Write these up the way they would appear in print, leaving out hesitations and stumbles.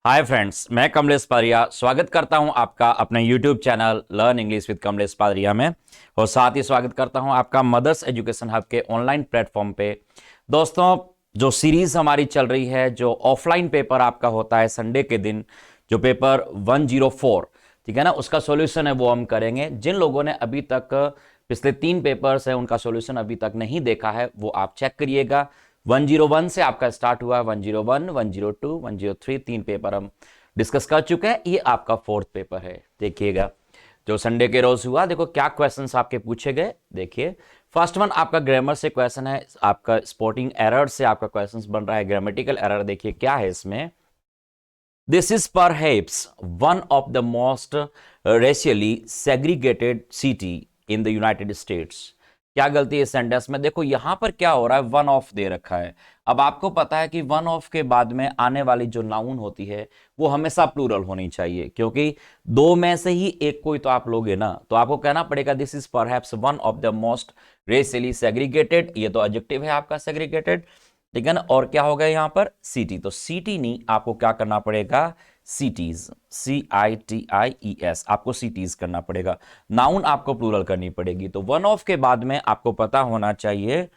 Hi friends, मैं कमलेश पारिया स्वागत करता हूं आपका अपने YouTube channel learn English with Kamlesh Pariya में। और साथ ही स्वागत करता हूं आपका मदर्स एजुकेशन हब के ऑनलाइन प्लेटफॉर्म पे। दोस्तों, जो सीरीज हमारी चल रही है, जो ऑफलाइन पेपर आपका होता है संडे के दिन, जो पेपर 104, ठीक है ना, उसका सॉल्यूशन है वो हम करेंगे। जिन लोगों ने अभी तक पिछले 3 पेपर्स है उनका सॉल्यूशन अभी तक नहीं देखा है वो आप चेक करिएगा। 101 से आपका स्टार्ट हुआ है, 101, 102, 103, 3 पेपर हम डिस्कस कर चुके हैं। ये आपका 4th पेपर है। देखिएगा जो संडे के रोज हुआ, देखो क्या क्वेश्चंस आपके पूछे गए। देखिए फर्स्ट वन आपका ग्रामर से क्वेश्चन है, आपका स्पोर्टिंग एरर से आपका क्वेश्चंस बन रहा है, ग्रामेटिकल एरर। देखिए क्या है इसमें। This is perhaps one of the most racially segregated city in the United states. क्या गलती है इस सेंटेंस में? देखो यहां पर क्या हो रहा है, वन ऑफ दे रखा है। अब आपको पता है कि वन ऑफ के बाद में आने वाली जो नाउन होती है वो हमेशा प्लूरल होनी चाहिए, क्योंकि दो में से ही एक कोई तो आप लोगे ना, तो आपको कहना पड़ेगा this is perhaps one of the most racially segregated. ये तो एडजेक्टिव है आपका सेग्रीगेटेड, ठीक है ना। और क्या हो गया यहां पर? सिटी। तो सिटी नहीं, आपको क्या करना पड़ेगा? सिटीज, CITIES, आपको सिटीज करना पड़ेगा। नाउन आपको प्लूरल करनी पड़ेगी। तो वन ऑफ के बाद में आपको पता होना चाहिए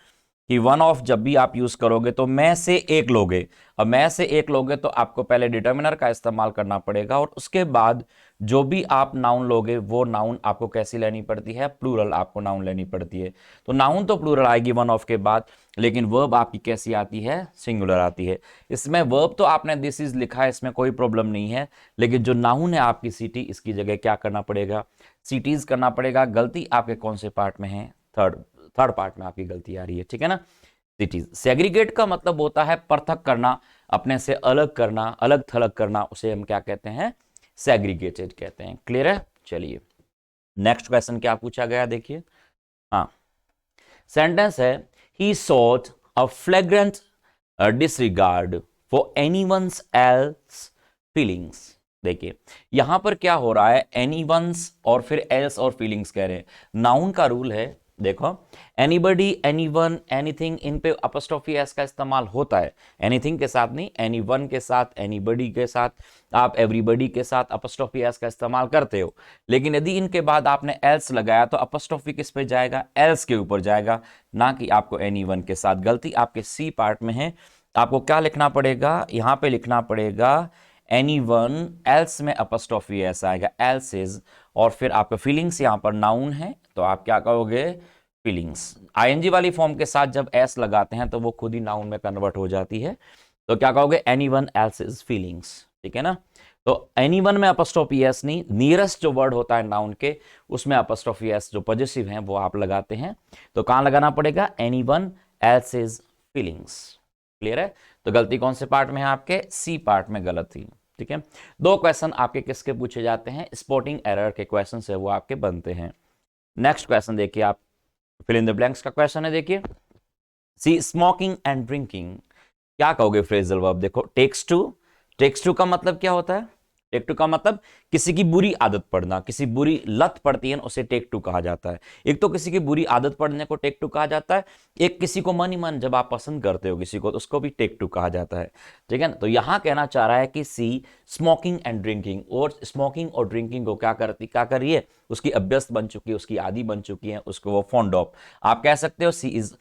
कि वन ऑफ जब भी आप यूज करोगे तो मैं से एक लोगे। अब मैं से एक लोगे तो आपको पहले डिटर्मिनर का इस्तेमाल करना पड़ेगा, और उसके बाद जो भी आप नाउन लोगे वो नाउन आपको कैसी लेनी पड़ती है? प्लूरल आपको नाउन लेनी पड़ती है। तो नाउन तो प्लूरल आएगी वन ऑफ के बाद, लेकिन वर्ब आपकी कैसी आती है? सिंगुलर आती है। इसमें वर्ब तो आपने दिस इज लिखा है, इसमें कोई प्रॉब्लम नहीं है, लेकिन जो नाउन है आपकी सिटी, इसकी जगह क्या करना पड़ेगा? सिटीज करना पड़ेगा। गलती आपके कौन से पार्ट में है? थर्ड पार्ट में आपकी गलती आ रही है, ठीक है ना। सिटीज। सेग्रीगेट का मतलब होता है पृथक करना, अपने से अलग करना, अलग थलग करना, उसे हम क्या कहते हैं? सेग्रीगेटेड कहते हैं। क्लियर है? चलिए नेक्स्ट क्वेश्चन क्या पूछा गया देखिए। हाँ, सेंटेंस है ही sought a flagrant disregard for anyone's else feelings. देखिए यहां पर क्या हो रहा है, एनीवन्स और फिर एल्स और फीलिंग्स कह रहे हैं। नाउन का रूल है, देखो एनीबडी, एनीवन, एनीथिंग, इन पे अपॉस्ट्रोफी एस का इस्तेमाल होता है। एनीथिंग के साथ नहीं, एनीवन के साथ, एनीबडी के साथ, आप एवरीबडी के साथ अपॉस्ट्रोफी एस का इस्तेमाल करते हो। लेकिन यदि इनके बाद आपने एल्स लगाया तो अपॉस्ट्रोफी किस पे जाएगा? एल्स के ऊपर जाएगा, ना कि आपको एनीवन के साथ। गलती आपके सी पार्ट में है। आपको क्या लिखना पड़ेगा? यहां पे लिखना पड़ेगा एनीवन, एल्स में अपॉस्ट्रोफी एस आएगा, एल्स इज, और फिर आपका फीलिंग्स यहां पर नाउन है तो आप क्या कहोगे? फीलिंग्स। आईएनजी वाली फॉर्म के साथ जब एस लगाते हैं तो वो खुद ही नाउन में कन्वर्ट हो जाती है। तो क्या कहोगे? एनीवन एल्स इज फीलिंग्स, ठीक है ना। तो एनीवन में अपॉस्ट्रोफी एस नहीं, नियरेस्ट जो वर्ड होता है नाउन के उसमें अपॉस्ट्रोफी एस जो पॉजिटिव है वो आप लगाते हैं। तो कहां लगाना पड़ेगा? Anyone else is feelings. Clear है? तो गलती कौन से पार्ट में है? आपके सी पार्ट में गलत थी, ठीक है। दो क्वेश्चन आपके किसके पूछे जाते हैं? स्पोर्टिंग एरर के क्वेश्चन है वो आपके बनते हैं। नेक्स्ट क्वेश्चन देखिए, आप फिल इन द ब्लैंक्स का क्वेश्चन है। देखिए सी स्मोकिंग एंड ड्रिंकिंग, क्या कहोगे फ्रेजल वर्ब? देखो टेक्स टू का मतलब क्या होता है? टेक टू का मतलब किसी की बुरी आदत पड़ना, किसी बुरी लत पड़ती है ना, उसे टेक टू कहा जाता है। एक तो किसी की बुरी आदत पड़ने को टेक टू कहा जाता है, एक किसी को मन ही मन जब आप पसंद करते हो किसी को तो उसको भी टेक टू कहा जाता है, ठीक है ना। तो यहां कहना चाह रहा है कि सी स्मोकिंग एंड ड्रिंकिंग, और स्मोकिंग और ड्रिंकिंग को क्या कर रही है? उसकी अभ्यस्त बन चुकी है, उसकी आदि बन चुकी है, उसको वो फॉन्ड ऑफ। आप कह सकते हो she is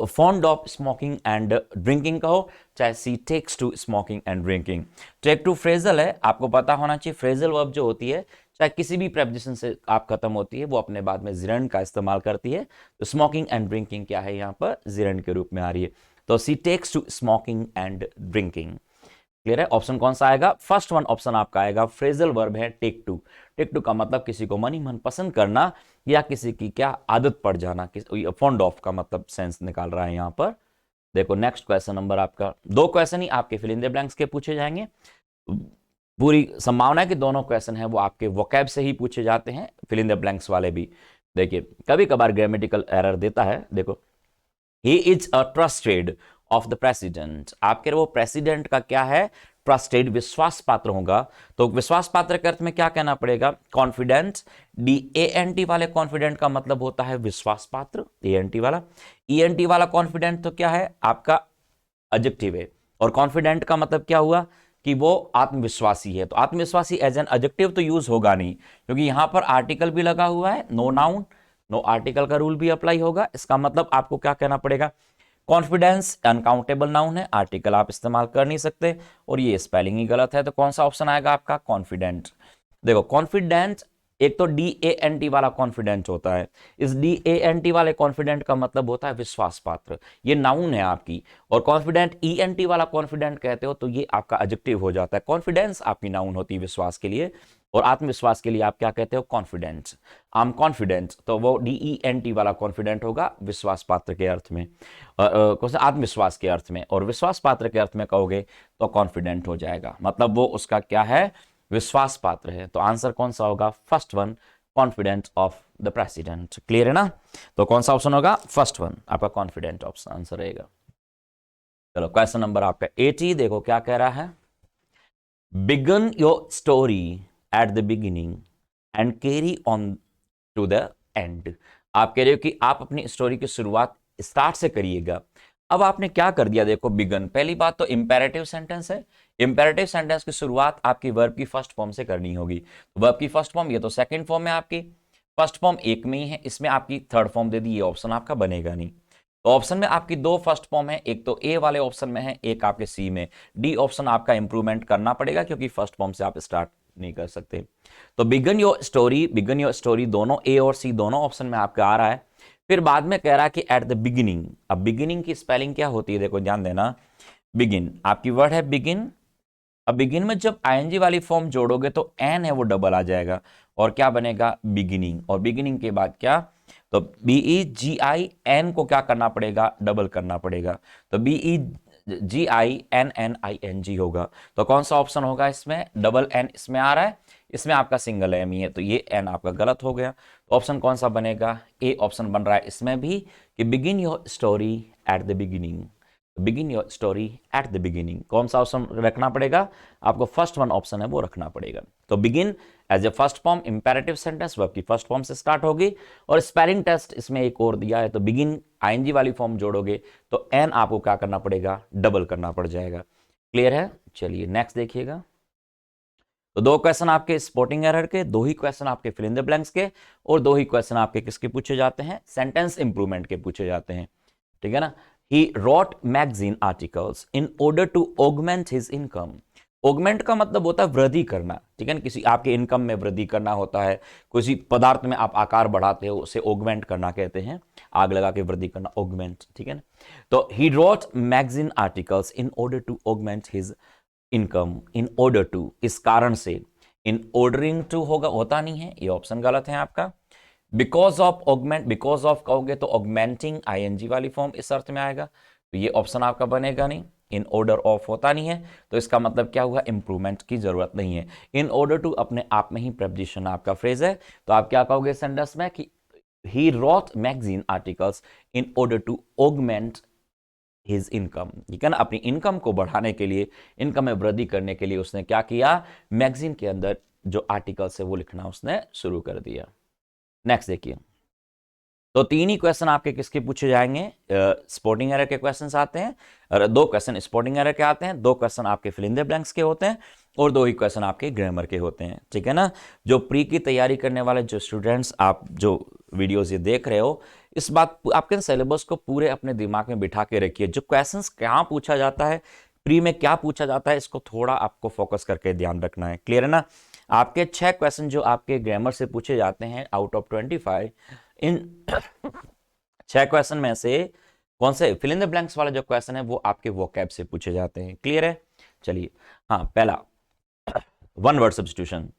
fond of smoking and drinking कहो, चाहे she takes to smoking and drinking. Take to phrasal है, आपको पता होना चाहिए। फ्रेजल वर्ब जो होती है चाहे किसी भी प्रेपोजिशन से आप खत्म होती है वो अपने बाद में जिरंड का इस्तेमाल करती है। तो स्मोकिंग एंड ड्रिंकिंग क्या है? यहाँ पर जिरंड के रूप में आ रही है। तो she takes to smoking and drinking. Clear है? ऑप्शन कौन सा आएगा? फर्स्ट वन ऑप्शन आपका आएगा। फ्रेजल वर्ब है टेक टू। टेक टू का मतलब किसी को मन ही मन पसंद करना या किसी की क्या आदत पड़ जाना, फॉन्ड ऑफ का मतलब सेंस निकाल रहा है यहां पर। देखो नेक्स्ट क्वेश्चन नंबर आपका, दो क्वेश्चन ही आपके फिल इन द ब्लैंक्स के पूछे जाएंगे। पूरी संभावना है कि दोनों क्वेश्चन है वो आपके वोकैब से ही पूछे जाते हैं, फिल इन द ब्लैंक्स वाले भी। देखिए कभी कभार ग्रामेटिकल एरर देता है। देखो he is a trusted of the president, आपके वो प्रेसिडेंट का क्या है? ट्रस्टेड, विश्वास पात्र होगा। तो विश्वास पात्र के अर्थ में क्या कहना पड़ेगा? कॉन्फिडेंट। DANT वाले कॉन्फिडेंट का मतलब होता है विश्वास पात्र, ANT वाला। ENT वाला कॉन्फिडेंट तो क्या है? आपका एडजेक्टिव है। और कॉन्फिडेंट का मतलब क्या हुआ? कि वो आत्मविश्वासी है। तो आत्मविश्वासी एज एन एडजेक्टिव तो यूज होगा नहीं, क्योंकि यहां पर आर्टिकल भी लगा हुआ है, नो नाउन नो आर्टिकल का रूल भी अप्लाई होगा। इसका मतलब आपको क्या कहना पड़ेगा, कॉन्फिडेंस अनकाउंटेबल नाउन है, आर्टिकल आप इस्तेमाल कर नहीं सकते, और ये स्पेलिंग ही गलत है। तो कौन सा ऑप्शन आएगा आपका, कॉन्फिडेंट। देखो कॉन्फिडेंट, एक तो DANT वाला कॉन्फिडेंट होता है, इस DANT वाले कॉन्फिडेंट का मतलब होता है विश्वास पात्र, ये नाउन है आपकी। और कॉन्फिडेंट ENT वाला कॉन्फिडेंट कहते हो तो ये आपका एडजेक्टिव हो जाता है। कॉन्फिडेंस आपकी नाउन होती है विश्वास के लिए, और आत्मविश्वास के लिए आप क्या कहते हो, कॉन्फिडेंट। आई एम कॉन्फिडेंट, तो वो DENT वाला कॉन्फिडेंट होगा विश्वास पात्र के अर्थ में, आत्मविश्वास के अर्थ में। और विश्वास पात्र के अर्थ में कहोगे तो कॉन्फिडेंट हो जाएगा, मतलब वो उसका क्या है, विश्वास पात्र है। तो आंसर कौन सा होगा, first one, confident of the president. Clear है ना। तो कौन सा ऑप्शन होगा, फर्स्ट वन आपका कॉन्फिडेंट ऑप्शन आंसर रहेगा। चलो क्वेश्चन नंबर आपका 80, देखो क्या कह रहा है, begin your story at the beginning and carry on to the end. आप कह रहे हो कि आप अपनी स्टोरी की शुरुआत स्टार्ट से करिएगा। अब आपने क्या कर दिया, देखो बिगन, पहली बात तो इंपेरेटिव सेंटेंस है, इंपेरेटिव सेंटेंस की शुरुआत आपकी वर्ब की फर्स्ट फॉर्म से करनी होगी। वर्ब की फर्स्ट फॉर्म, ये तो सेकंड फॉर्म है आपकी, फर्स्ट फॉर्म एक में ही है, इसमें आपकी थर्ड फॉर्म दे दी, ये ऑप्शन आपका बनेगा नहीं। तो ऑप्शन में आपकी दो फर्स्ट फॉर्म है, एक तो ए वाले ऑप्शन में है, एक आपके सी में। डी ऑप्शन आपका इंप्रूवमेंट करना पड़ेगा, क्योंकि फर्स्ट फॉर्म से आप स्टार्ट नहीं कर सकते। तो बिगन योर स्टोरी दोनों ए और सी दोनों ऑप्शन में आपका आ रहा है। फिर बाद में कह रहा है कि एट द बिगिनिंग। अब बिगिनिंग की स्पेलिंग क्या होती है, देखो ध्यान देना, बिगिन आपकी वर्ड है बिगिन। अब बिगिन में जब आईएनजी वाली फॉर्म जोड़ोगे तो एन है वो डबल आ जाएगा, और क्या बनेगा, बिगिनिंग। और बिगिनिंग के बाद क्या, तो BEGIN को क्या करना पड़ेगा, डबल करना पड़ेगा, तो BEGINNING होगा। तो कौन सा ऑप्शन होगा इसमें, डबल एन इसमें आ रहा है, इसमें आपका सिंगल एम ही है, तो ये एन आपका गलत हो गया। तो ऑप्शन कौन सा बनेगा, ए ऑप्शन बन रहा है इसमें भी, कि begin your story at the beginning. Begin your story at the beginning, कौन सा ऑप्शन रखना पड़ेगा आपको, फर्स्ट वन ऑप्शन है वो रखना पड़ेगा। तो begin as a first form imperative sentence verb की फर्स्ट फॉर्म से स्टार्ट होगी। और स्पेलिंग टेस्ट इसमें एक और दिया है, तो बिगिन आईएनजी वाली फॉर्म जोड़ोगे तो एन आपको क्या करना पड़ेगा, डबल करना पड़ जाएगा। क्लियर है। चलिए नेक्स्ट देखिएगा। तो दो क्वेश्चन आपके स्पोर्टिंग एरर के, दो ही क्वेश्चन आपके फिल इन द ब्लैंक्स के, और दो ही क्वेश्चन आपके किसके पूछे जाते हैं, सेंटेंस इंप्रूवमेंट के पूछे जाते हैं। ठीक है ना। He wrote magazine articles in order to augment his income. Augment का मतलब होता है वृद्धि करना, ठीक है ना, किसी आपके इनकम में वृद्धि करना होता है, किसी पदार्थ में आप आकार बढ़ाते हो उसे ऑगमेंट करना कहते हैं, आग लगा के वृद्धि करना, ऑगमेंट। ठीक है ना। तो he wrote magazine articles in order to augment his income, in order to, इस कारण से, in ordering to होता नहीं है, ये ऑप्शन गलत है आपका। Because of augment, because of कहोगे तो ऑगमेंटिंग आईएनजी वाली फॉर्म इस अर्थ में आएगा, तो ये ऑप्शन आपका बनेगा नहीं। इन ऑर्डर ऑफ होता नहीं है, तो इसका मतलब क्या हुआ, इंप्रूवमेंट की जरूरत नहीं है। इन ऑर्डर टू अपने आप में ही प्रेपोजिशन आपका फ्रेज है, तो आप क्या कहोगे सेंटेंस में कि he wrote magazine articles in order to augment his income. ठीक है ना, अपनी इनकम को बढ़ाने के लिए, इनकम में वृद्धि करने के लिए उसने क्या किया, मैगजीन के अंदर जो आर्टिकल्स है वो लिखना उसने शुरू कर दिया। नेक्स्ट देखिए। तो तीन ही क्वेश्चन आपके किसके पूछे जाएंगे, स्पोर्टिंग एरर के क्वेश्चंस आते हैं, और दो क्वेश्चन स्पोर्टिंग एरर के आते हैं, दो क्वेश्चन आपके फिल इन द ब्लैंक्स के होते हैं, और दो ही क्वेश्चन आपके ग्रामर के होते हैं। ठीक है ना। जो प्री की तैयारी करने वाले जो स्टूडेंट्स, आप जो वीडियोस ये देख रहे हो, इस बात आपके सिलेबस को पूरे अपने दिमाग में बिठा के रखिए, जो क्वेश्चंस क्या पूछा जाता है, प्री में क्या पूछा जाता है, इसको थोड़ा आपको फोकस करके ध्यान रखना है। क्लियर है ना। आपके 6 क्वेश्चन जो आपके ग्रामर से पूछे जाते हैं आउट ऑफ 25, इन 6 क्वेश्चन में से कौन से फिल इन द ब्लैंक्स वाले जो क्वेश्चन है वो आपके वोकैब से पूछे जाते हैं। क्लियर है। चलिए हाँ, पहला one word substitution,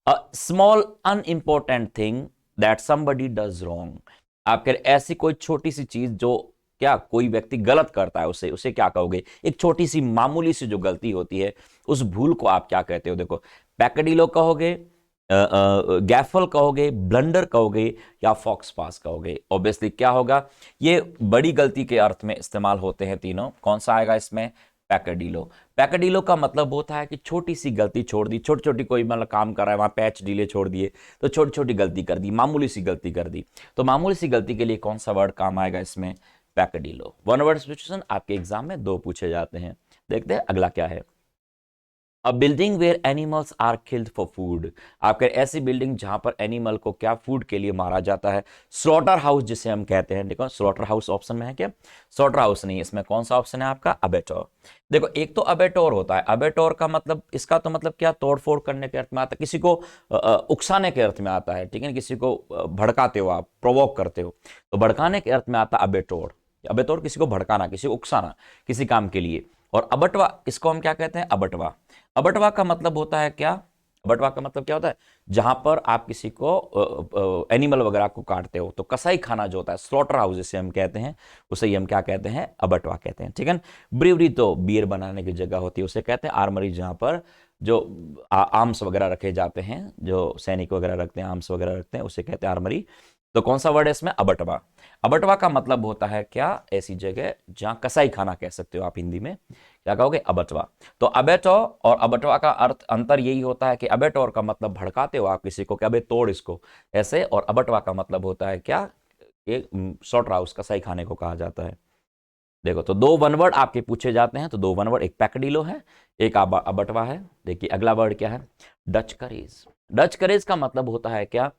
a small unimportant thing that somebody does wrong. आप कह रहे ऐसी कोई छोटी सी चीज जो क्या कोई व्यक्ति गलत करता है, उसे उसे क्या कहोगे, एक छोटी सी मामूली सी जो गलती होती है, उस भूल को आप क्या कहते हो, देखो पैकेडिलो कहोगे, गैफल कहोगे, ब्लंडर कहोगे, या फॉक्स पास कहोगे। ऑब्वियसली क्या होगा, ये बड़ी गलती के अर्थ में इस्तेमाल होते हैं तीनों। कौन सा आएगा इसमें, पैकेडिलो। पैकेडिलो का मतलब होता है कि छोटी सी गलती छोड़ दी, छोटी छोटी कोई मतलब काम कर रहा है, वहां पैच डीले छोड़ दिए, तो छोटी छोटी गलती कर दी, मामूली सी गलती कर दी। तो मामूली सी गलती के लिए कौन सा वर्ड काम आएगा इसमें, पैकेडिलो। वन वर्ड सब्स्टिट्यूशन आपके एग्जाम में 2 पूछे जाते हैं। देखते हैं अगला क्या है। A building where animals are killed for food. आपके ऐसी बिल्डिंग जहां पर एनिमल को क्या फूड के लिए मारा जाता है। स्लॉटर हाउस जिसे हम कहते हैं, देखो स्लॉटर हाउस ऑप्शन में है क्या, स्लॉटर हाउस नहीं, इसमें कौन सा ऑप्शन है आपका, अबेटोर। देखो एक तो अबेटोर होता है, अबेटोर का मतलब, इसका तो मतलब क्या, तोड़फोड़ करने के अर्थ में आता है, किसी को उकसाने के अर्थ में आता है, ठीक है, किसी को भड़काते हो आप, प्रोवोक करते हो, तो भड़काने के अर्थ में आता है अबेटोर। अबेतौर किसी को भड़काना, किसी को उकसाना, किसी काम के लिए। और अबटवा, इसको हम क्या कहते हैं, अबटवा। अबटवा का मतलब होता है क्या, अबटवा का मतलब क्या होता है, जहां पर आप किसी को एनिमल वगैरह को काटते हो, तो कसाई खाना जो होता है, स्लॉटर हाउस जिसे हम कहते हैं, उसे ही हम क्या कहते हैं, अबटवा कहते हैं, ठीक है। ब्रीवरी तो बियर बनाने की जगह होती है, उसे कहते हैं आर्मरी, जहां पर जो आर्म्स वगैरह रखे जाते हैं, जो सैनिक वगैरह रखते हैं, आर्म्स वगैरह रखते हैं, उसे कहते हैं आर्मरी। तो कौन सा वर्ड है इसमें, अबटवा। अबटवा का मतलब होता है क्या, ऐसी जगह जहां कसाई खाना कह सकते हो आप हिंदी में, क्या कहोगे, अबटवा। तो अबेटो और अबटवा का अर्थ अंतर यही होता है कि अबेटोर का मतलब भड़काते हो आप किसी को, कि अबे तोड़ इसको ऐसे, और अबटवा का मतलब होता है क्या, एक शॉर्ट हाउस, कसाई खाने को कहा जाता है। देखो तो दो वन वर्ड आपके पूछे जाते हैं, तो दो वन वर्ड, एक पैकडिलो है, एक अबटवा है। देखिए अगला वर्ड क्या है, डच करेज। डच करेज का मतलब होता है क्या,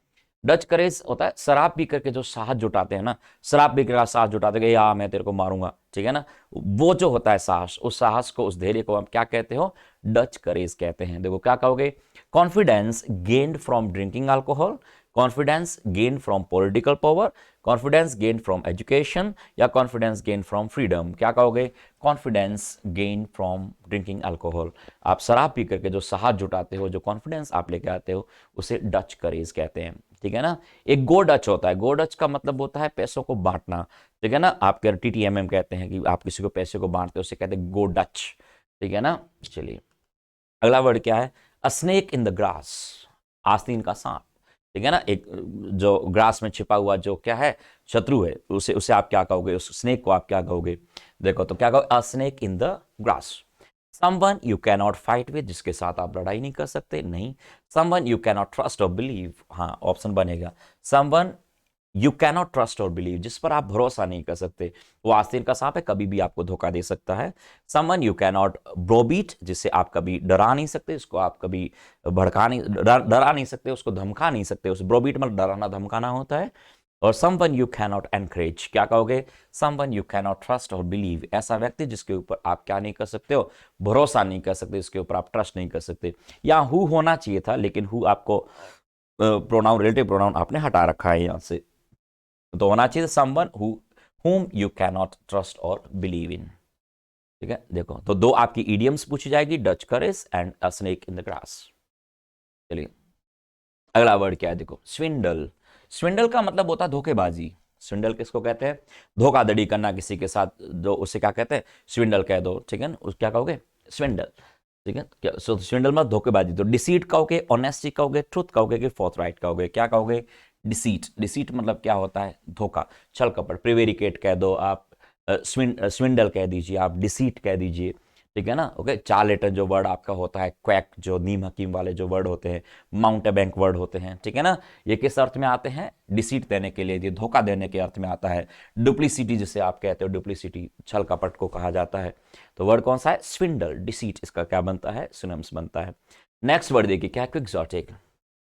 डच करेज होता है शराब पी करके जो साहस जुटाते हैं ना, शराब पी कर साहस जुटाते हैं, या मैं तेरे को मारूंगा, ठीक है ना, वो जो होता है साहस, उस साहस को, उस धैर्य को हम क्या कहते हो, डच करेज कहते हैं। देखो क्या कहोगे, confidence gained from drinking alcohol, confidence gain from political power, confidence gain from education, या कॉन्फिडेंस गेन फ्रॉम फ्रीडम। क्या कहोगे, confidence gain from drinking alcohol. आप शराब पी करके जो साहस जुटाते हो, जो कॉन्फिडेंस आप लेके आते हो, उसे डच करेज कहते हैं, ठीक है ना। एक गो डच होता है, गो डच का मतलब होता है पैसों को बांटना, ठीक है ना, आपके टीटीएमएम कहते हैं कि आप किसी को पैसे को बांटते हो, उसे कहते हैं गो डच, ठीक है ना। चलिए अगला वर्ड क्या है, अ स्नेक इन द ग्रास, आस्तीन का सांप, ठीक है ना, एक जो ग्रास में छिपा हुआ जो क्या है, शत्रु है, उसे उसे आप क्या कहोगे, उस स्नेक को आप क्या कहोगे। देखो तो क्या कहोगे, अ snake in the grass. Someone you can not fight with, जिसके साथ आप लड़ाई नहीं कर सकते, नहीं। Someone you can not trust और बिलीव, हाँ ऑप्शन बनेगा, समवन यू कैनॉट ट्रस्ट और बिलीव, जिस पर आप भरोसा नहीं कर सकते, वो आस्तीन का सांप है, कभी भी आपको धोखा दे सकता है। समवन यू कैनॉट ब्रोबीट, जिससे आप कभी डरा नहीं सकते, उसको आप कभी भड़का नहीं, डरा नहीं सकते, उसको धमका नहीं सकते, उस ब्रोबीट मतलब डराना धमकाना होता है। और समवन यू कैनॉट एनकरेज, क्या कहोगे, समवन यू कैनॉट ट्रस्ट और बिलीव, ऐसा व्यक्ति जिसके ऊपर आप क्या नहीं कर सकते हो, भरोसा नहीं कर सकते, जिसके ऊपर आप ट्रस्ट नहीं कर सकते। यहाँ हु होना चाहिए था, लेकिन हु आपको प्रोनाउन, रिलेटिव प्रोनाउन आपने हटा रखा है यहाँ से, तो होना चाहिए someone who whom you cannot trust or believe in, ठीक है। देखो तो दो आपकी इडियम्स पूछी जाएगी, Dutch courage and a snake in the grass. चलिए अगला वर्ड क्या है, देखो स्विंडल। स्विंडल का मतलब होता है धोखेबाजी। स्विंडल किसको कहते हैं, धोखाधड़ी करना किसी के साथ, जो उसे क्या कहते हैं, स्विंडल कह दो, ठीक है, उस क्या कहोगे, स्विंडल, ठीक है। क्या सो स्विंडल मतलब धोखेबाजी, तो डिसीट कहोगे, ऑनेस्टी कहोगे, ट्रुथ कहोगे, कि फोर्थराइट कहोगे, क्या कहोगे, डिसीट। डिसीट मतलब क्या होता है, धोखा, छल कपट, प्रिवेरिकेट कह दो आप, स्विंडल कह दीजिए आप, डिसीट कह दीजिए, ठीक है ना। ओके, चार्लेटन जो वर्ड आपका होता है, क्वैक जो नीम हकीम वाले जो वर्ड होते हैं, माउंटेबैंक वर्ड होते हैं, ठीक है ना, ये किस अर्थ में आते हैं, डिसीट देने के लिए, ये धोखा देने के अर्थ में आता है। डुप्लीसिटी जिसे आप कहते हो, डुप्लीसिटी छल कपट को कहा जाता है। तो वर्ड कौन सा है, स्विंडल, डिसीट, इसका क्या बनता है, सिनोनिम्स बनता है। नेक्स्ट वर्ड देखिए क्या है, क्विक्सोटिक।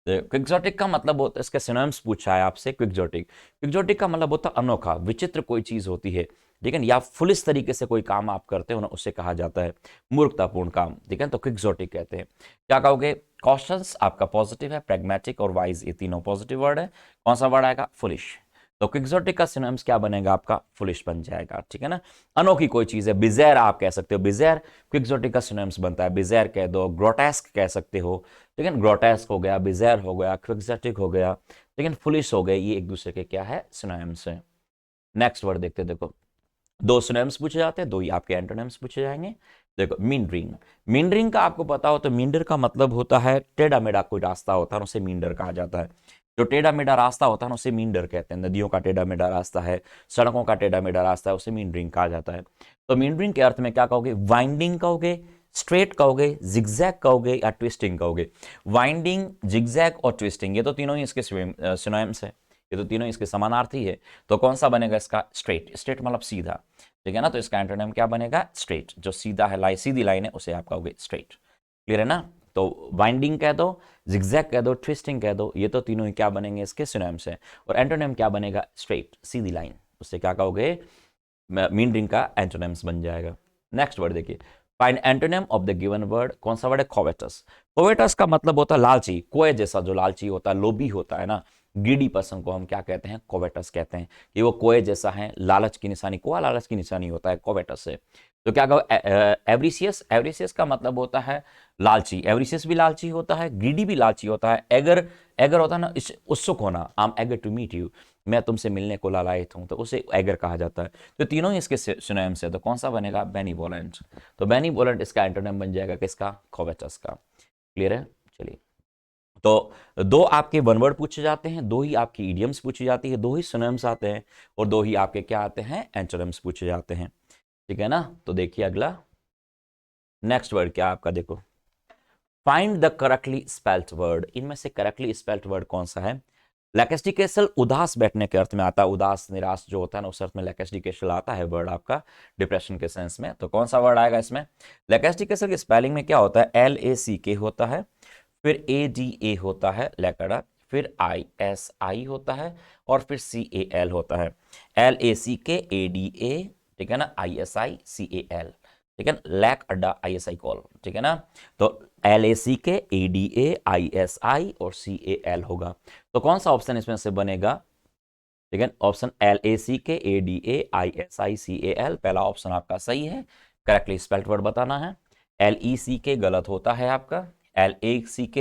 क्विक्सोटिक का मतलब होता है, इसके सिनोनिम्स पूछा है आपसे, क्विक्सोटिक। क्विक्सोटिक का मतलब होता है अनोखा, विचित्र कोई चीज होती है, ठीक है, या फुलिस तरीके से कोई काम आप करते हो ना, उसे कहा जाता है मूर्खतापूर्ण काम, ठीक है, तो क्विक्सोटिक कहते हैं। क्या कहोगे, कॉशंस आपका पॉजिटिव है, प्रैग्मेटिक और वाइज, ये तीनों पॉजिटिव वर्ड है। कौन सा वर्ड आएगा, फुलिश। तो क्विक्सोटिक का सिनोनिम्स क्या बनेगा आपका, फुलिश बन जाएगा, ठीक है ना। अनोखी कोई चीज है, बिजेर आप कह सकते हो, बिजेर क्विक्सोटिक का सिनोनिम्स बनता है, बिजेर कह दो, ग्रोटेस्क कह सकते हो, ठीक है, ग्रोटेस्क हो गया, बिजेर हो गया, क्विक्सोटिक हो गया, लेकिन फुलिश हो गए, ये एक दूसरे के क्या है, सिनोनिम्स है। नेक्स्ट वर्ड देखते देखो, दो सिनोनिम्स पूछे जाते हैं, दो ही आपके एंटोनिम्स पूछे जाएंगे। देखो मींडरिंग। मींडरिंग का आपको पता हो तो मींडर का मतलब होता है टेढ़ा मेढ़ा कोई रास्ता होता है, उसे मींडर कहा जाता है। जो टेढ़ा मेढ़ा रास्ता होता है ना, उसे मींडर कहते हैं। नदियों का टेढ़ा मेढ़ा रास्ता है, सड़कों का टेढ़ा मेढ़ा रास्ता है, उसे मींडरिंग कहा जाता है। तो मींडरिंग के अर्थ में क्या कहोगे, वाइंडिंग कहोगे, स्ट्रेट कहोगे, जिगजैग कहोगे, या ट्विस्टिंग कहोगे। वाइंडिंग, जिगजैग और ट्विस्टिंग, ये तो तीनों ही इसके सिनोनिम्स है, ये तो तीनों इसके समानार्थी है। तो कौन सा बनेगा इसका, स्ट्रेट। स्ट्रेट मतलब सीधा, ठीक है ना, तो इसका एंटोनिम क्या बनेगा, स्ट्रेट। जो सीधा है, सीधी लाइन है, उसे आप कहोगे स्ट्रेट। क्लियर है ना। तो वाइंडिंग कह दो, जिगजैग कह दो, ट्विस्टिंग कह दो, ये तो तीनों ही क्या बनेंगे इसके सिनोनिम्स हैं। और एंटोनिम क्या बनेगा, स्ट्रेट सीधी लाइन, उससे क्या कहोगे, मीन रिंग का एंटोनिम्स बन जाएगा। नेक्स्ट वर्ड देखिए, find antonym of the given word, कौन सा वर्ड है, कोवेटस। कोवेटस का मतलब होता है लालची, कोए जैसा जो लालची होता है, लोभी होता है ना, ग्रीडी पर्सन को हम क्या कहते हैं, कोवेटस कहते हैं, कि वो कोए जैसा है, लालच की निशानी, कोआ लालच की निशानी होता है कोवेटस से। तो क्या कहो, एवरिसियस, एवरिसियस का मतलब होता है लालची, एवरिसियस भी लालची होता है, ग्रीडी भी लालची होता है, एगर, एगर होता है ना उत्सुक होना, I am eager to meet you, मैं तुमसे मिलने को लालायित हूं, तो उसे एगर कहा जाता है। तो तीनों ही इसके सिनोनिम्स है, तो कौन सा बनेगा, बेनिवोलेंट। तो बेनिवोलेंट इसका एंटोनिम बन जाएगा किसका, कोवेटस का। क्लियर है, चलिए। तो दो आपके वन वर्ड पूछे जाते हैं, दो ही आपकी इडियम्स पूछी जाती है, दो ही सिनोनिम्स आते हैं, और दो ही आपके क्या आते हैं, एंटोनिम्स पूछे जाते हैं। ठीक है ना। तो देखिए अगला नेक्स्ट वर्ड क्या आपका, देखो, find the correctly spelled word, इनमें से करेक्टली स्पेल्ड वर्ड कौन सा है। लैकेस्टिकेसल उदास बैठने के अर्थ में आता है, उदास निराश जो होता है ना, उस अर्थ में लैकेस्टिकेसल आता है वर्ड आपका, डिप्रेशन के सेंस में। तो कौन सा वर्ड आएगा इसमें, लैकेस्टिकेसल की स्पेलिंग में क्या होता है, LACK होता है, फिर ADA होता है लैकड़ा, फिर ISI होता है, और फिर CAL होता है। LACK ADA, ठीक है ना, ISI CAL, ठीक है, लैक अड्डा ISI कॉल, ठीक है ना। तो LACK ADA ISI और CAL होगा। तो कौन सा ऑप्शन इसमें से बनेगा, ठीक है, option LACK ADA ISI CAL, पहला ऑप्शन आपका सही है, करेक्टली स्पेल्ड वर्ड बताना है। LECK गलत होता है आपका, LACK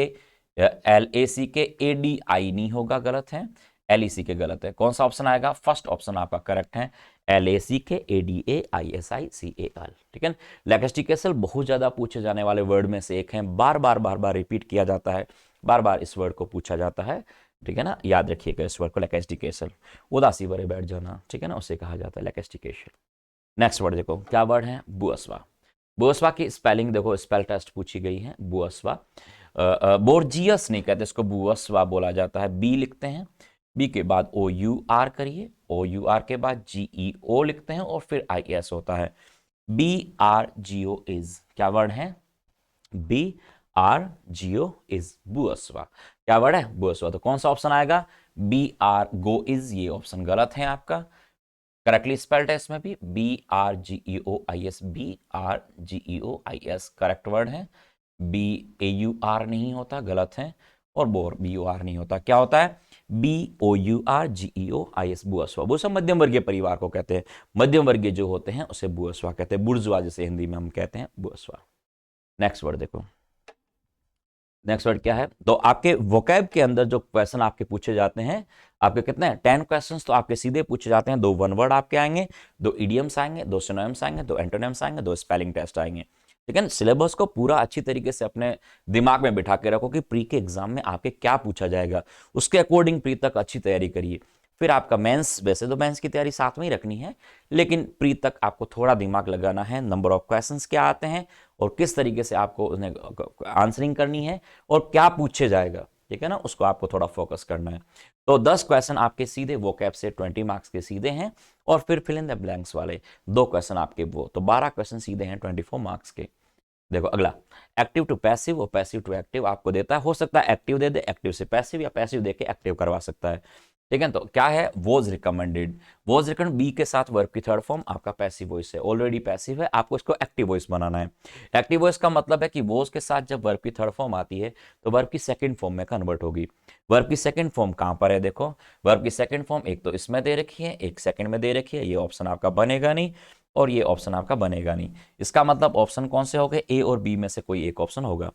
नहीं होगा, गलत है, LECK गलत है। कौन सा ऑप्शन आएगा, फर्स्ट ऑप्शन आपका करेक्ट है, LACK ADA ISI CAL, ठीक है। लैकेस्टिकेसल बहुत ज्यादा पूछे जाने वाले वर्ड में से एक है, बार बार रिपीट किया जाता है, बार बार इस वर्ड को पूछा जाता है, ठीक है ना, याद रखिएगा इस वर्ड को, लैकेस्टिकेसल, उदासी भरे बैठ जाना, ठीक है ना, उसे कहा जाता है लैकेस्टिकेशन। नेक्स्ट वर्ड देखो क्या वर्ड है, बुअस्वा। बुअस्वा की स्पेलिंग देखो, स्पेल टेस्ट पूछी गई है, बुअस्वा, बोर्जियस नहीं कहते इसको, बुअस्वा बोला जाता है, बी लिखते हैं, बी के बाद OUR करिए, OUR के बाद GEO लिखते हैं, और फिर IS होता है, BRGO इज, क्या वर्ड है, BRGO इज, बुअस्वा, क्या वर्ड है, बुअस्वा। तो कौन सा ऑप्शन आएगा, BRGO इज, ये ऑप्शन गलत है आपका, करेक्टली स्पेल्ड है इसमें भी, BRGEOIS, BRGEOIS करेक्ट वर्ड है, BAUR नहीं होता, गलत है, और बोर BOR नहीं होता, क्या होता है, BOURGEOIS, बुअस्वा। बुअस्वा मध्यम वर्गीय परिवार को कहते हैं, मध्यम वर्गीय जो होते हैं उसे बुअस्वा कहते हैं, बुर्जुआ जिसे हिंदी में हम कहते हैं, बुअस्वा। नेक्स्ट वर्ड देखो, नेक्स्ट वर्ड क्या है, तो आपके वोकैब के अंदर जो क्वेश्चन आपके पूछे जाते हैं, आपके कितने हैं, 10 क्वेश्चंस तो आपके सीधे पूछे जाते हैं, 2 वन वर्ड आपके आएंगे, 2 इडियम्स आएंगे, 2 सिनोनिम्स आएंगे, 2 एंटोनिम्स आएंगे, 2 स्पेलिंग टेस्ट आएंगे, ठीक है। सिलेबस को पूरा अच्छी तरीके से अपने दिमाग में बिठा के रखो कि प्री के एग्जाम में आपके क्या पूछा जाएगा, उसके अकॉर्डिंग प्री तक अच्छी तैयारी करिए। फिर आपका मेंस, वैसे तो मेंस की तैयारी साथ में ही रखनी है, लेकिन प्री तक आपको थोड़ा दिमाग लगाना है, नंबर ऑफ क्वेश्चंस क्या आते हैं, और किस तरीके से आपको उन्हें आंसरिंग करनी है, और क्या पूछे जाएगा, ठीक है ना, उसको आपको थोड़ा फोकस करना है। तो 10 क्वेश्चन आपके सीधे वोकैब से 20 मार्क्स के सीधे हैं, और फिर फिल इन द ब्लैंक्स वाले 2 क्वेश्चन आपके वो, तो 12 क्वेश्चन सीधे हैं 24 मार्क्स के। देखो अगला, एक्टिव टू पैसिव और पैसिव टू एक्टिव आपको देता है, हो सकता है एक्टिव दे दे, एक्टिव से पैसिव, या पैसिव दे के एक्टिव करवा सकता है, ठीक है। तो क्या है, was recommended, was recommend be के साथ वर्ब की थर्ड फॉर्म आपका पैसिव वॉइस है, ऑलरेडी पैसिव है, आपको इसको एक्टिव वॉइस बनाना है। एक्टिव वॉइस का मतलब है कि वॉज के साथ जब वर्ब की थर्ड फॉर्म आती है तो वर्ब की सेकंड फॉर्म में कन्वर्ट होगी। वर्ब की सेकंड फॉर्म कहां पर है, देखो वर्ब की सेकंड फॉर्म एक तो इसमें दे रखी है, एक सेकंड में दे रखी है, ये ऑप्शन आपका बनेगा नहीं, और ये ऑप्शन आपका बनेगा नहीं। इसका मतलब ऑप्शन कौन से हो गए, ए और बी में से कोई एक ऑप्शन होगा।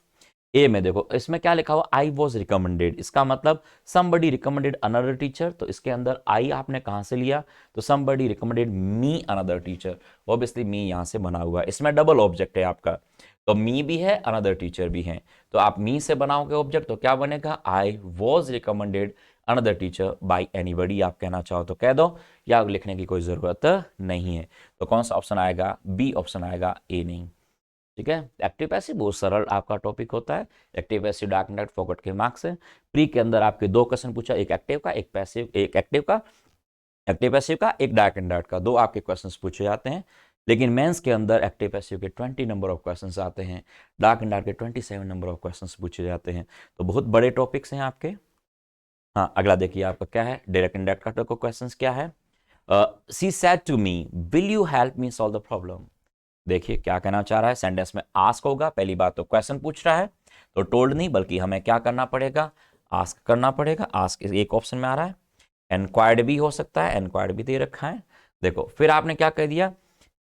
ए में देखो इसमें क्या लिखा हुआ, आई वॉज रिकमेंडेड, इसका मतलब समबडी रिकमेंडेड अनदर टीचर, तो इसके अंदर आई आपने कहां से लिया, तो somebody recommended me another teacher, obviously me यहां से बना हुआ है, इसमें डबल ऑब्जेक्ट है आपका, तो मी भी है अनदर टीचर भी है, तो आप मी से बनाओगे ऑब्जेक्ट तो क्या बनेगा, I was recommended another teacher bye anybody, आप कहना चाहो तो कह दो, या लिखने की कोई जरूरत नहीं है। तो कौन सा ऑप्शन आएगा, बी ऑप्शन आएगा, ए नहीं, ठीक है। एक्टिव पैसिव बहुत सरल आपका टॉपिक होता है, एक्टिव पैसिव डार्क नेट फोकट के मार्क्स है। प्री के अंदर आपके 2 क्वेश्चन पूछा, एक एक्टिव का, एक पैसिव, एक एक्टिव का, एक्टिव पैसिव का, एक डार्क एंड डार्ट का, 2 आपके क्वेश्चंस पूछे जाते हैं, लेकिन मेंस के अंदर एक्टिव पैसिव के 20 नंबर ऑफ क्वेश्चंस आते हैं, डार्क एंड डार्क के 27 नंबर ऑफ क्वेश्चंस पूछे जाते हैं। तो बहुत बड़े टॉपिक्स हैं आपके। हाँ, अगला देखिए आपका क्या है, डायरेक्ट एंड डायरेक्ट का क्वेश्चंस क्या है। She said to me will you help me solve the problem. देखिए क्या कहना चाह रहा है, सेंटेंस में आस्क होगा, पहली बात तो क्वेश्चन पूछ रहा है, तो टोल्ड नहीं बल्कि हमें क्या करना पड़ेगा, आस्क करना पड़ेगा। आस्क एक ऑप्शन में आ रहा है, एनक्वायर्ड भी हो सकता है, एनक्वायर्ड भी दे रखा है। देखो फिर आपने क्या कह दिया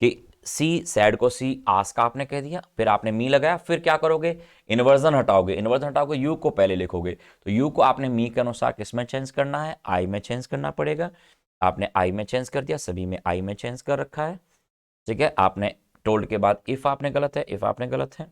कि सी सैड को सी आस्क आपने कह दिया, फिर आपने मी लगाया, फिर क्या करोगे, इन्वर्जन हटाओगे, इन्वर्जन हटाओगे यू को पहले लिखोगे, तो यू को आपने मी के अनुसार किस में चेंज करना है, आई में चेंज करना पड़ेगा। आपने आई में चेंज कर दिया, सभी में आई में चेंज कर रखा है, ठीक है। आपने टोल्ड के बाद इफ आपने गलत है, इफ आपने गलत है।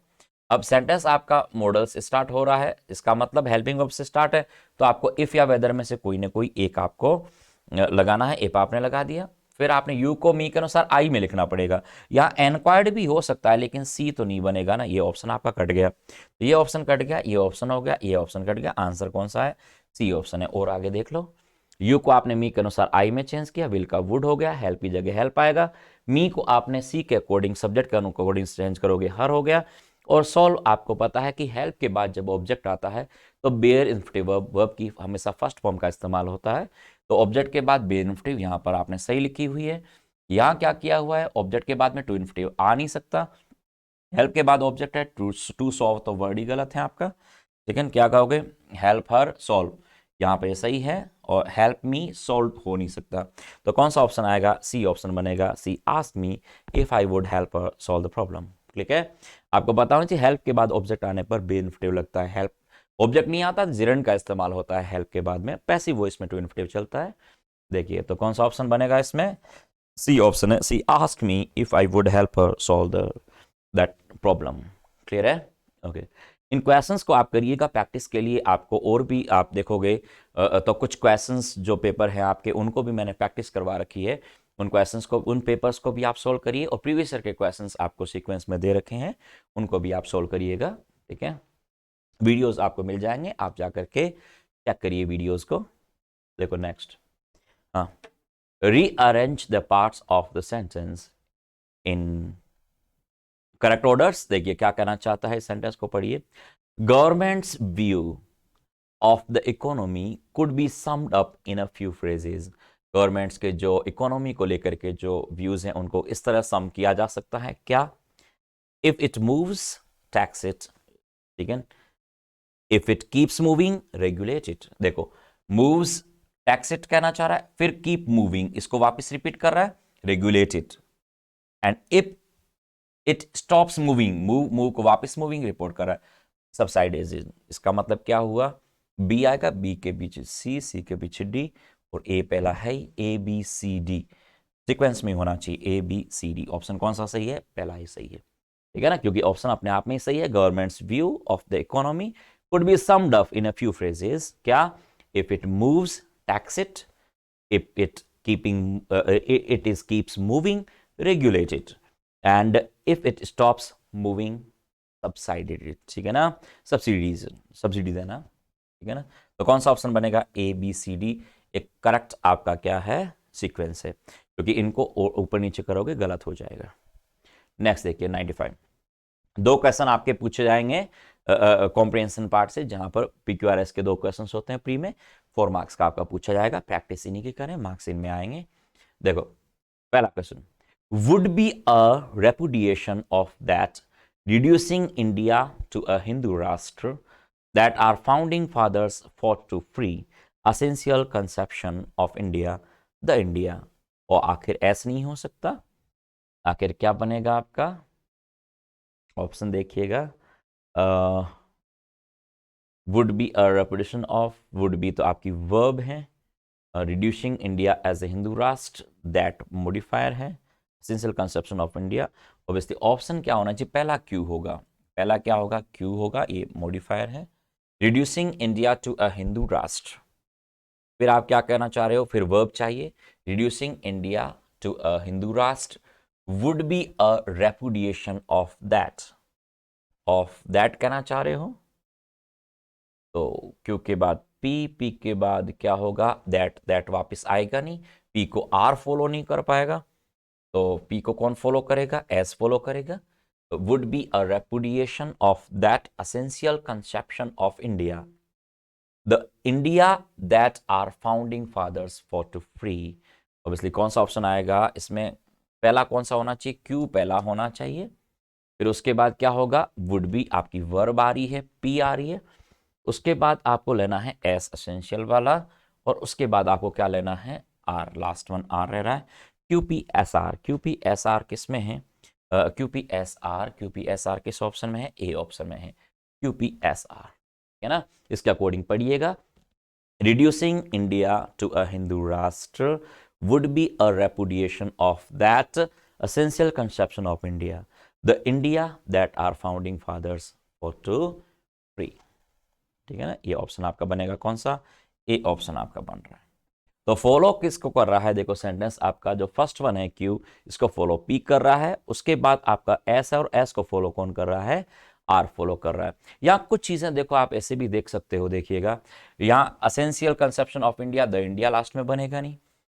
अब सेंटेंस आपका मॉडल से स्टार्ट हो रहा है, इसका मतलब हेल्पिंग वर्ब से स्टार्ट है, तो आपको इफ या वेदर में से कोई ना कोई एक आपको लगाना है। इफ आपने लगा दिया, फिर आपने यू को मी के अनुसार आई में लिखना पड़ेगा। यहाँ एनक्वायर्ड भी हो सकता है लेकिन सी तो नहीं बनेगा ना, ये ऑप्शन आपका कट गया, तो ये ऑप्शन कट गया, ये ऑप्शन हो गया, ये ऑप्शन कट गया, आंसर कौन सा है, सी ऑप्शन है। और आगे देख लो, यू को आपने मी के अनुसार आई में चेंज किया, विल का वुड हो गया, हेल्प की जगह हेल्प आएगा, मी को आपने सी के अकॉर्डिंग सब्जेक्ट के अकॉर्डिंग चेंज करोगे, हर हो गया। और सॉल्व आपको पता है कि हेल्प के बाद जब ऑब्जेक्ट आता है तो बेयर इन्फिनेटिव वर्ब की हमेशा फर्स्ट फॉर्म का इस्तेमाल होता है, तो ऑब्जेक्ट के बाद बेयर इन्फिनेटिव यहाँ पर आपने सही लिखी हुई है। यहाँ क्या किया हुआ है, ऑब्जेक्ट के बाद में टू इन्फिनेटिव आ नहीं सकता, हेल्प के बाद ऑब्जेक्ट है, टू सॉल्व तो वर्ड ही गलत है आपका, ठीक है। क्या कहोगे, हेल्प हर सॉल्व, यहाँ पे सही है, और हेल्प मी सॉल्व हो नहीं सकता, तो कौन सा ऑप्शन आएगा, सी ऑप्शन बनेगा। She ask me if I would help her solve the problem, ठीक है। आपको पता होना चाहिए हेल्प के बाद ऑब्जेक्ट आने पर बी इन्फिनेटिव लगता है, हेल्प ऑब्जेक्ट नहीं आता जिरंड का इस्तेमाल होता है हेल्प के बाद में, पैसिव वॉइस में टू इन्फिनेटिव चलता है। देखिए तो कौन सा ऑप्शन बनेगा इसमें, सी ऑप्शन है। She ask me if I would help her solve the that problem, clear है, ओके। इन क्वेश्चंस को आप करिएगा प्रैक्टिस के लिए, आपको और भी आप देखोगे तो कुछ क्वेश्चंस जो पेपर है आपके उनको भी मैंने प्रैक्टिस करवा रखी है, उन क्वेश्चंस को, उन पेपर्स को भी आप सोल्व करिए, और प्रीवियस ईयर के क्वेश्चंस आपको सीक्वेंस में दे रखे हैं उनको भी आप सोल्व करिएगा, ठीक है। वीडियोस आपको मिल जाएंगे, आप जाकर के चेक करिए वीडियोस को। देखो नेक्स्ट, हाँ, rearrange the parts of the sentence in correct orders. देखिए क्या कहना चाहता है, इस सेंटेंस को पढ़िए। Governments view of the economy could be summed up in a few phrases. Governments के जो इकोनॉमी को लेकर के जो व्यूज हैं उनको इस तरह सम किया जा सकता है, क्या, if it moves tax it, ठीक है, if it keeps moving regulate it. देखो मूव्स टैक्स इट कहना चाह रहा है, फिर कीप मूविंग इसको वापस रिपीट कर रहा है, regulate it, and if it stops moving, move को वापस मूविंग रिपोर्ट कर रहा है, सबसाइड इज। इसका मतलब क्या हुआ, बी आएगा, बी के पीछे सी, सी के पीछे डी, और ए पहला है, A B C D sequence में होना चाहिए, A B C D. Option कौन सा सही है, पहला ही सही है, ठीक है ना, क्योंकि ऑप्शन अपने आप में ही सही है। Government's view of the economy could be summed up in a few phrases, क्या, if it moves tax it, if it keeping it is keeps moving regulate it, and if it stops moving subsidized it, ठीक है ना, subsidies, subsidy देना, ठीक है ना। तो कौन सा ऑप्शन बनेगा, ए बी सी डी एक करेक्ट आपका क्या है सीक्वेंस है, क्योंकि इनको ऊपर नीचे करोगे गलत हो जाएगा। नेक्स्ट देखिए 95, दो क्वेश्चन आपके पूछे जाएंगे कॉम्प्रिहेंशन पार्ट से, जहां पर PQRS के दो क्वेश्चन होते हैं प्री में, 4 मार्क्स का आपका पूछा जाएगा, प्रैक्टिस इन्हीं की करें, मार्क्स इनमें आएंगे। देखो पहला question, would be a repudiation of that reducing India to a Hindu Rashtra that our founding fathers fought to free, essential conception of India, the India। और आखिर ऐसा नहीं हो सकता, आखिर क्या बनेगा आपका ऑप्शन देखिएगा, would be a reputation of, would be तो आपकी वर्ब है, reducing India as a Hindu Rashtra that modifier है, essential conception of India. Obviously option क्या होना चाहिए, पहला क्यू होगा, पहला क्या होगा, क्यू होगा, ये मॉडिफायर है, reducing India to a Hindu Rashtra. फिर आप क्या कहना चाह रहे हो, फिर वर्ब चाहिए, reducing India to a Hindu rashtra would be a repudiation of that कहना चाह रहे हो, तो क्यू के बाद पी के बाद क्या होगा, दैट वापस आएगा नहीं, पी को आर फॉलो नहीं कर पाएगा, तो पी को कौन फॉलो करेगा, एस फॉलो करेगा, would be a repudiation of that essential conception of India, the India that our founding fathers fought to free. Obviously कौन सा ऑप्शन आएगा इसमें, पहला कौन सा होना चाहिए, क्यू पहला होना चाहिए, फिर उसके बाद क्या होगा, वुड बी आपकी वर्ब आ रही है, पी आ रही है, उसके बाद आपको लेना है एस एसेंशियल वाला, और उसके बाद आपको क्या लेना है, आर, लास्ट वन आर रह रहा है, क्यूपीएसआर। क्यूपीएसआर किस में है, क्यूपीएसआर किस ऑप्शन में है, ए ऑप्शन में है क्यूपीएसआर, है ना। इसके अकॉर्डिंग पढ़िएगा, reducing India to a Hindu rashtra would be a repudiation of that essential conception of India, the India that our founding fathers fought to free. ठीक है ना, ये ऑप्शन आपका बनेगा कौन सा, ए ऑप्शन आपका बन रहा है। तो फॉलो किसको कर रहा है, देखो सेंटेंस आपका जो फर्स्ट वन है क्यू, इसको फॉलो पी कर रहा है, उसके बाद आपका एस है, और एस को फॉलो कौन कर रहा है, आर फॉलो कर रहा है। यहाँ कुछ चीजें देखो आप ऐसे भी देख सकते हो, देखिएगा यहाँ essential conception of India, the India last में बनेगा नहीं,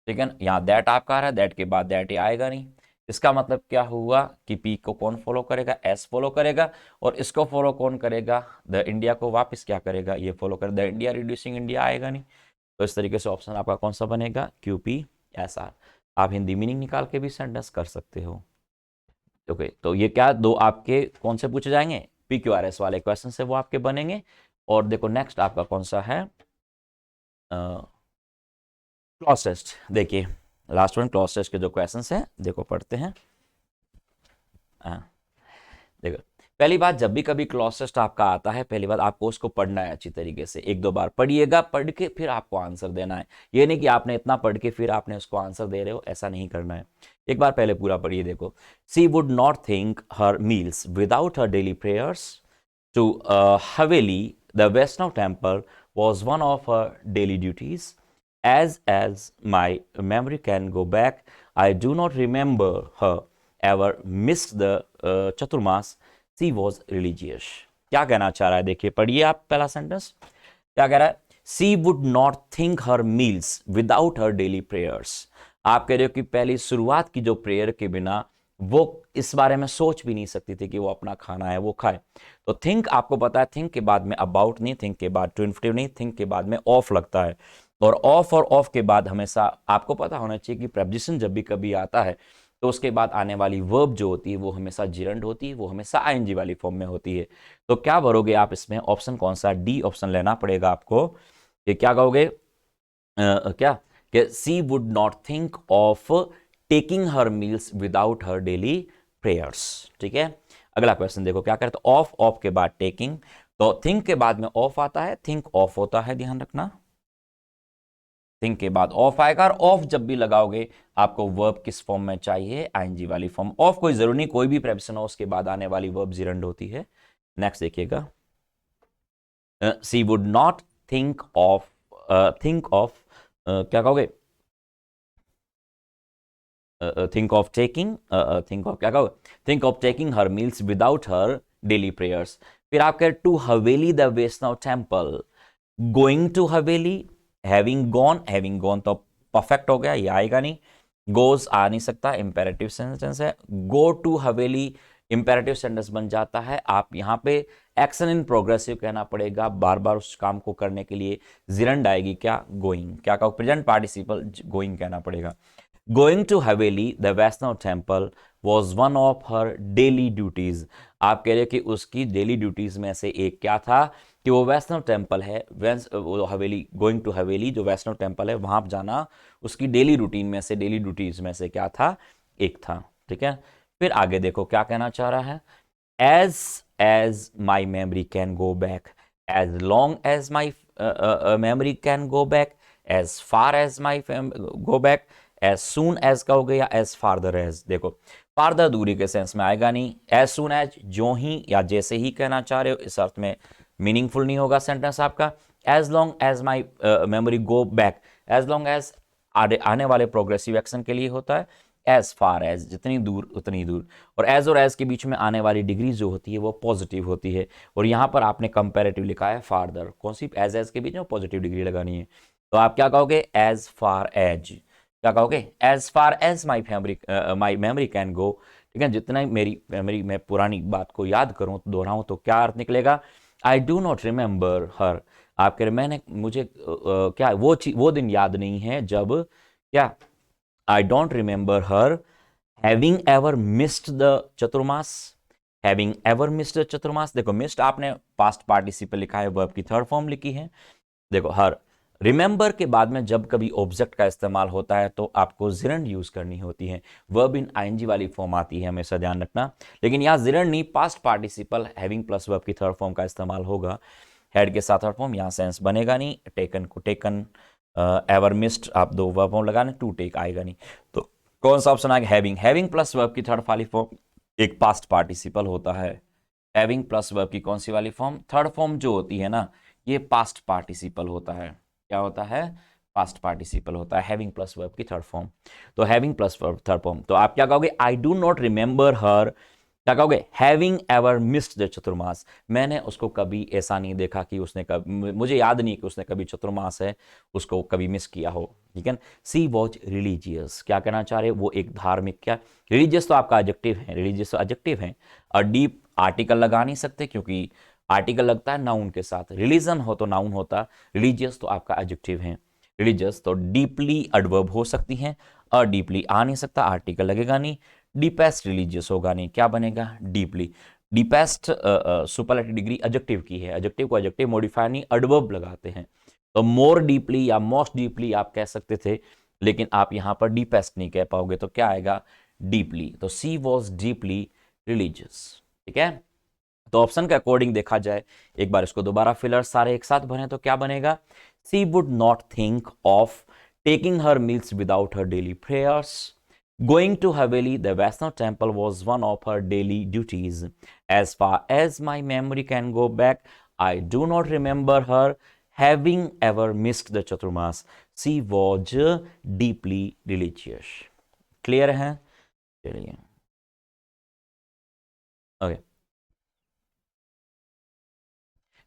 ठीक है ना, यहाँ दैट आपका आ रहा है, दैट के बाद दैट आएगा नहीं। इसका मतलब क्या हुआ कि पी को कौन फॉलो करेगा, एस फॉलो करेगा, और इसको फॉलो कौन करेगा, द इंडिया को वापस क्या करेगा, ये फॉलो करेगा, द इंडिया, रिड्यूसिंग इंडिया आएगा नहीं। तो इस तरीके से ऑप्शन आपका कौन सा बनेगा, क्यूपीएसआर। आप हिंदी मीनिंग निकाल के भी सेंटेंस कर सकते हो। ओके, तो ये क्या दो आपके कौन से पूछे जाएंगे, PQRS वाले क्वेश्चन से वो आपके बनेंगे। और देखो नेक्स्ट आपका कौन सा है, क्लॉज टेस्ट। देखिए लास्ट वन क्लॉज टेस्ट के जो क्वेश्चंस हैं देखो पढ़ते हैं। देखो पहली बात, जब भी कभी क्लॉज टेस्ट आपका आता है, पहली बात आपको उसको पढ़ना है अच्छी तरीके से, एक दो बार पढ़िएगा, पढ़ के फिर आपको आंसर देना है। ये नहीं कि आपने इतना पढ़ के फिर आपने उसको आंसर दे रहे हो, ऐसा नहीं करना है। एक बार पहले पूरा पढ़िए। देखो, she would not think her meals without her daily prayers to Haveli the Vaishnav temple was one of her daily duties as my memory can go back, I do not remember her ever missed the Chaturmas. She was religious. क्या कहना चाह रहा है, देखिए पढ़िए आप पहला sentence क्या कह रहा है, She would not think her meals without her daily prayers. आप कह रहे हो कि पहली शुरुआत की जो प्रेयर के बिना वो इस बारे में सोच भी नहीं सकती थी कि वो अपना खाना है वो खाए। तो थिंक आपको पता है, थिंक के बाद में अबाउट नहीं, थिंक के बाद टू इन्फिनिटिव नहीं, थिंक के बाद में ऑफ लगता है, और ऑफ के बाद हमेशा आपको पता होना चाहिए कि प्रपोजिशन जब भी कभी आता है तो उसके बाद आने वाली वर्ब जो होती है वो हमेशा जिरंड होती है, वो हमेशा आईएनजी वाली फॉर्म में होती है। तो क्या भरोगे आप इसमें, ऑप्शन कौन सा, डी ऑप्शन लेना पड़ेगा आपको। कि क्या कहोगे, क्या कि she would not think of taking her meals without her daily prayers. ठीक है, अगला क्वेश्चन देखो क्या करते, ऑफ के बाद टेकिंग, तो थिंक के बाद में ऑफ आता है, थिंक ऑफ होता है, ध्यान रखना, थिंक के बाद ऑफ आएगा, और ऑफ जब भी लगाओगे आपको वर्ब किस फॉर्म में चाहिए, आईएनजी वाली फॉर्म। ऑफ कोई जरूरी नहीं, कोई भी प्रेपोजिशन हो उसके बाद आने वाली वर्ब जिरंड होती है। नेक्स्ट देखिएगा, she would not think of क्या कहोगे, think of taking, think of क्या कहोगे, think of taking her meals without her daily prayers. फिर आप कह to Haveli the Vaishnav temple, going to Haveli, having gone तो परफेक्ट हो गया, ये आएगा नहीं, गोज आ नहीं सकता, इंपेरेटिव सेंटेंस है, go to Haveli imperative sentence बन जाता है। आप यहाँ पे एक्शन इन प्रोग्रेसिव कहना पड़ेगा, बार बार उस काम को करने के लिए जिरंड आएगी, क्या, गोइंग, क्या कहो, प्रेजेंट पार्टिसिपल गोइंग कहना पड़ेगा। Going to Haveli the Vaishnav temple was one of her daily duties. आप कह रहे हो कि उसकी डेली ड्यूटीज में से एक क्या था, कि वो वैष्णव टेम्पल है, वो हवेली, गोइंग टू हवेली जो वैष्णव टेम्पल है वहां जाना उसकी डेली रूटीन में से, डेली ड्यूटीज में से क्या था, एक था। ठीक है, फिर आगे देखो क्या कहना चाह रहा है, as my memory can go back, as long as my memory can go back, as far as my go back, as soon as कहोगे या एज फार्दर एज। देखो फार्दर दूरी के सेंस में आएगा नहीं, एज सून एज जो ही या जैसे ही कहना चाह रहे हो, इस अर्थ में मीनिंगफुल नहीं होगा सेंटेंस आपका। As long as my memory go back, as long as आने वाले प्रोग्रेसिव एक्शन के लिए होता है, एज फार एज जितनी दूर उतनी दूर, और एज के बीच में आने वाली डिग्री जो होती है वो पॉजिटिव होती है, और यहां पर आपने कंपैरेटिव लिखा है फार्दर, कौन सी, एज के बीच में पॉजिटिव डिग्री लगानी है। तो आप क्या कहोगे, एज फार एज, क्या कहोगे? As far as my memory can go, ठीक है, जितना मेरी मेमोरी में पुरानी बात को याद करूं तो दोहराऊं तो क्या अर्थ निकलेगा? आई डू नॉट रिमेंबर हर, आप कह रहे मैंने मुझे क्या वो दिन याद नहीं है जब क्या, I don't remember her having ever missed the Chaturmas, having ever missed the Chaturmas. देखो मिस्ड आपने पास्ट पार्टिसिपल लिखा है, वर्ब की थर्ड फॉर्म लिखी है। देखो हर रिमेंबर के बाद में जब कभी ऑब्जेक्ट का इस्तेमाल होता है तो आपको जिरंड यूज करनी होती है, वर्ब इन आईएनजी वाली फॉर्म आती है, हमेशा ध्यान रखना। लेकिन यहाँ जिरंड नहीं, past participle having plus verb की थर्ड फॉर्म का इस्तेमाल होगा। हेड के साथ थर्ड फॉर्म, यहाँ सेंस बनेगा नहीं, टेकन को टेकन, एवर मिस्ड आप दो वर्ब फॉर्म लगाने, टू टेक आएगा नहीं, तो कौन सा ऑप्शन आएगा? हैविंग। हैविंग प्लस वर्ब की थर्ड वाली फॉर्म एक पास्ट पार्टिसिपल होता है। हैविंग प्लस वर्ब की कौन सी वाली फॉर्म? थर्ड फॉर्म जो होती है ना, ये पास्ट पार्टिसिपल होता है। क्या होता है? पास्ट पार्टिसिपल होता है हैविंग प्लस वर्ब की थर्ड फॉर्म। तो having plus verb third form, तो आप क्या कहोगे? आई डू नॉट रिमेंबर हर, क्या कहोगे? हैविंग एवर मिस्ड द चतुर्मास, मैंने उसको कभी ऐसा नहीं देखा कि उसने कभी, मुझे याद नहीं कि उसने कभी चतुर्मास है उसको कभी मिस किया हो, ठीक है। सी वॉज रिलीजियस, क्या कहना चाह रहे? वो एक धार्मिक, क्या रिलीजियस तो आपका एडजेक्टिव है, रिलीजियस तो एडजेक्टिव है, और डीप आर्टिकल लगा नहीं सकते क्योंकि आर्टिकल लगता है नाउन के साथ, रिलीजन हो तो नाउन होता, रिलीजियस तो आपका एडजेक्टिव है। रिलीजियस तो डीपली एडवर्ब हो सकती है, और डीपली आ नहीं सकता, आर्टिकल लगेगा नहीं, डीपेस्ट रिलीजियस होगा नहीं, क्या बनेगा? Deeply. Deepest superlative degree adjective की है, एडजेक्टिव को एडजेक्टिव मॉडिफायर नहीं एडवर्ब लगाते हैं, तो मोर डीपली या मोस्ट डीपली आप कह सकते थे, लेकिन आप यहां पर डीपेस्ट नहीं कह पाओगे, तो क्या आएगा? डीपली। तो सी वॉज डीपली रिलीजियस, ठीक है। तो ऑप्शन के अकॉर्डिंग देखा जाए, एक बार इसको दोबारा फिलर सारे एक साथ भरें तो क्या बनेगा? She would not think of taking her meals without her daily prayers, going to Haveli, the Vaishnav temple, was one of her daily duties. As far as my memory can go back, I do not remember her having ever missed the Chaturmas. She was deeply religious. Clear है? चलिए, okay.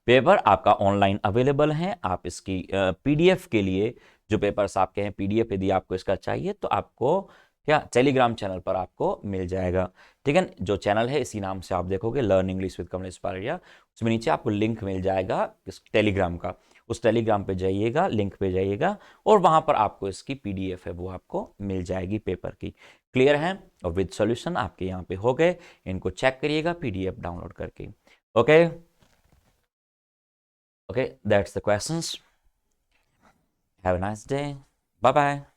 Paper आपका online available है, आप इसकी PDF के लिए, जो papers आपके हैं पीडीएफ यदि आपको इसका चाहिए तो आपको क्या टेलीग्राम चैनल पर आपको मिल जाएगा, ठीक है। जो चैनल है इसी नाम से आप देखोगे, लर्न इंग्लिश विद कमलेश पारडिया, उसमें नीचे आपको लिंक मिल जाएगा इस टेलीग्राम का, उस टेलीग्राम पे जाइएगा, लिंक पे जाइएगा, और वहां पर आपको इसकी पीडीएफ है वो आपको मिल जाएगी पेपर की। क्लियर है? और विद सॉल्यूशन आपके यहाँ पे हो गए, इनको चेक करिएगा पीडीएफ डाउनलोड करके। Okay, okay, that's the questions. Have a nice day. Bye bye.